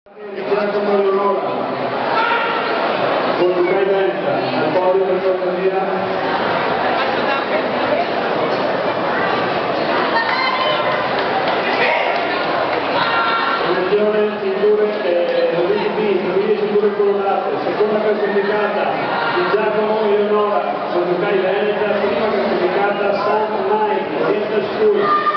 Giacomo Leonora, con Veneta, al podio per cortesia. Attenzione, figure, figure colorate, seconda classificata di Giacomo Leonora, con Veneta, prima classificata San Mike, School.